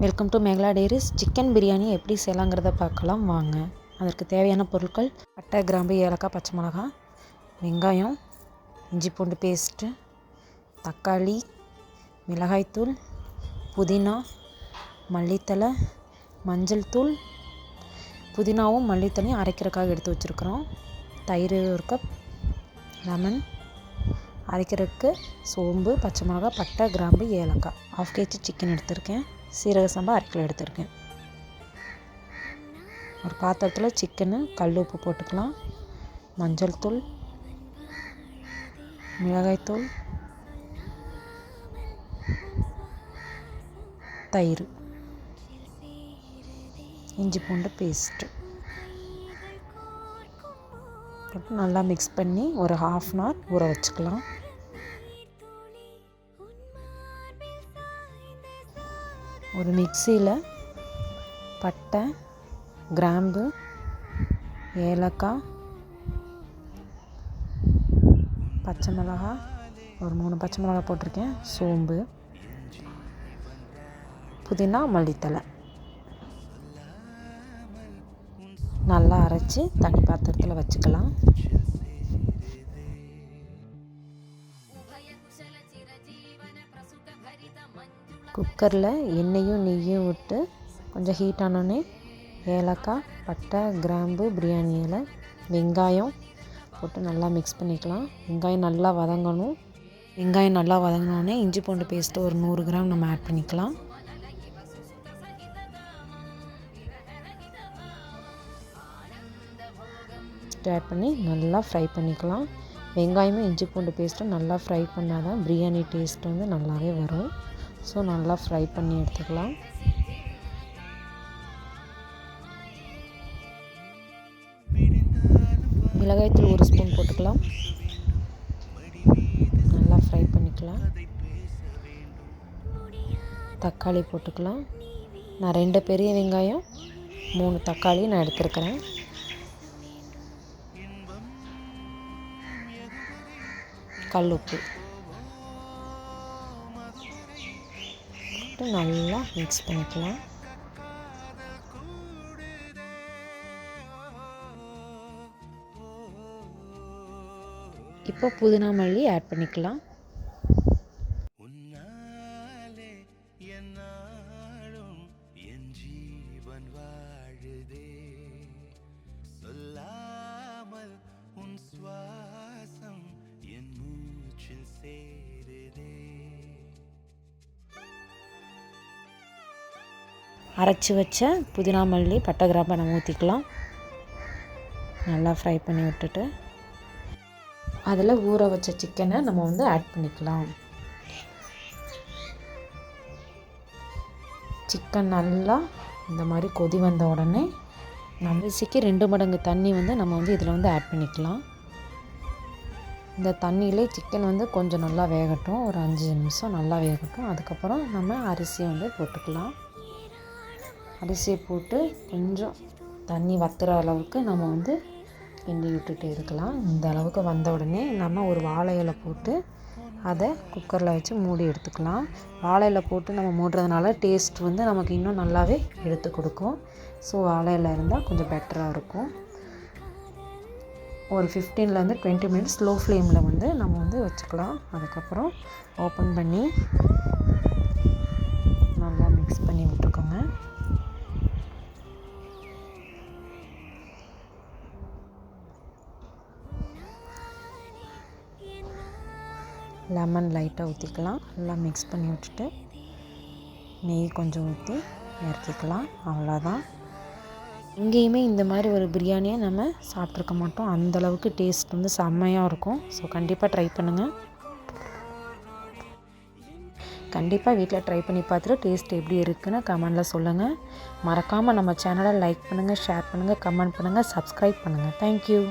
Welcome to Megala diaries. Chicken biryani எப்படி செய்யலாங்கிறத பார்க்கலாம் வாங்க. அதற்கு தேவையான பொருட்கள்: பட்டை, கிராம்பு, ஏலக்காய், பச்சை மிளகாய், வெங்காயம், இஞ்சி பூண்டு பேஸ்ட்டு, தக்காளி, மிளகாய்த்தூள், புதினா, மல்லித்தழை, மஞ்சள் தூள். புதினாவும் மல்லித்தழையும் அரைக்கிறதுக்காக எடுத்து வச்சுருக்குறோம். தயிர் 1 கப், லெமன், அரைக்கிறதுக்கு சோம்பு, பச்சை மிளகாய், பட்டை, கிராம்பு, ஏலக்காய். 1/2 kg சிக்கன் எடுத்திருக்கேன். சீரக சம்பா 1/2 கிலோ எடுத்திருக்கேன். ஒரு பாத்திரத்தில் சிக்கனு, கல் உப்பு போட்டுக்கலாம். மஞ்சள் தூள், மிளகாய்த்தூள், தயிர், இஞ்சி பூண்டு பேஸ்ட்டு போட்டு நல்லா மிக்ஸ் பண்ணி ஒரு 1/2 அன் ஹவர் ஊற வச்சுக்கலாம். ஒரு மிக்சியில் பட்டை, கிராம்பு, ஏலக்காய், பச்சை மிளகாய், ஒரு 3 பச்சை மிளகாய் போட்டிருக்கேன், சோம்பு, புதினா, மல்லித்தழை நல்லா அரைச்சி தனி பாத்திரத்தில் வச்சுக்கலாம். குக்கரில் எண்ணெயும் நெய்யும் விட்டு கொஞ்சம் ஹீட் ஆனோடனே ஏலக்காய், பட்டை, கிராம்பு, பிரியாணி இலை, வெங்காயம் போட்டு நல்லா மிக்ஸ் பண்ணிக்கலாம். வெங்காயம் நல்லா வதங்கணும். வெங்காயம் நல்லா வதங்கினோடனே இஞ்சி பூண்டு பேஸ்ட்டு ஒரு 100 கிராம் நம்ம ஆட் பண்ணிக்கலாம். ஆட் பண்ணி நல்லா ஃப்ரை பண்ணிக்கலாம். வெங்காயமும் இஞ்சி பூண்டு பேஸ்ட்டும் நல்லா ஃப்ரை பண்ணால் தான் பிரியாணி டேஸ்ட் வந்து நல்லாவே வரும். ஸோ நல்லா ஃப்ரை பண்ணி எடுத்துக்கலாம். மிளகாய்த்தூள் 1 ஸ்பூன் போட்டுக்கலாம். நல்லா ஃப்ரை பண்ணிக்கலாம். தக்காளி போட்டுக்கலாம். நான் 2 பெரிய வெங்காயம், 3 தக்காளி நான் எடுத்துருக்கிறேன். கல்லுப்பு போட்டு நல்லா மிக்ஸ் பண்ணிக்கலாம். இப்போ புதினா மல்லி ஆட் பண்ணிக்கலாம். அரைச்சி வச்ச புதினா மல்லி, பட்டை, கிராம்பை நம்ம ஊற்றிக்கலாம். நல்லா ஃப்ரை பண்ணி விட்டுட்டு அதில் ஊற வச்ச சிக்கனை நம்ம வந்து ஆட் பண்ணிக்கலாம். சிக்கன் நல்லா இந்த மாதிரி கொதி வந்த உடனே நம்ம அரிசிக்கு 2 மடங்கு தண்ணி வந்து நம்ம வந்து இதில் வந்து ஆட் பண்ணிக்கலாம். இந்த தண்ணியிலே சிக்கன் வந்து கொஞ்சம் நல்லா வேகட்டும். ஒரு 5 நிமிஷம் நல்லா வேகட்டும். அதுக்கப்புறம் நம்ம அரிசியை வந்து போட்டுக்கலாம். அரிசியை போட்டு கொஞ்சம் தண்ணி வத்துற அளவுக்கு நம்ம வந்து கிண்டி விட்டுட்டே இருக்கலாம். இந்த அளவுக்கு வந்த உடனே நம்ம ஒரு வாழை இலை போட்டு அதை குக்கரில் வச்சு மூடி எடுத்துக்கலாம். வாழை இலை போட்டு நம்ம மூடுறதுனால டேஸ்ட் வந்து நமக்கு இன்னும் நல்லாவே எடுத்து கொடுக்கும். ஸோ வாழை இலை இருந்தால் கொஞ்சம் பெட்டராக இருக்கும். ஒரு 15லேருந்து 20 மினிட்ஸ் லோ ஃப்ளேமில் வந்து நம்ம வந்து வச்சுக்கலாம். அதுக்கப்புறம் ஓப்பன் பண்ணி நல்லா மிக்ஸ் பண்ணி விட்டுக்கோங்க. லெமன் லைட்டாக ஊற்றிக்கலாம். நல்லா மிக்ஸ் பண்ணி விட்டுட்டு நெய் கொஞ்சம் ஊற்றி இறக்கிக்கலாம். அவ்வளோதான். எங்கேயுமே இந்த மாதிரி ஒரு பிரியாணியை நம்ம சாப்பிட்ருக்க மாட்டோம். அந்தளவுக்கு டேஸ்ட் வந்து செம்மையாக இருக்கும். ஸோ கண்டிப்பாக ட்ரை பண்ணுங்கள். கண்டிப்பாக வீட்டில் ட்ரை பண்ணி பார்த்துட்டு டேஸ்ட் எப்படி இருக்குன்னு கமெண்டில் சொல்லுங்கள். மறக்காமல் நம்ம சேனலை லைக் பண்ணுங்கள், ஷேர் பண்ணுங்கள், கமெண்ட் பண்ணுங்கள், சப்ஸ்கிரைப் பண்ணுங்கள். தேங்க்யூ.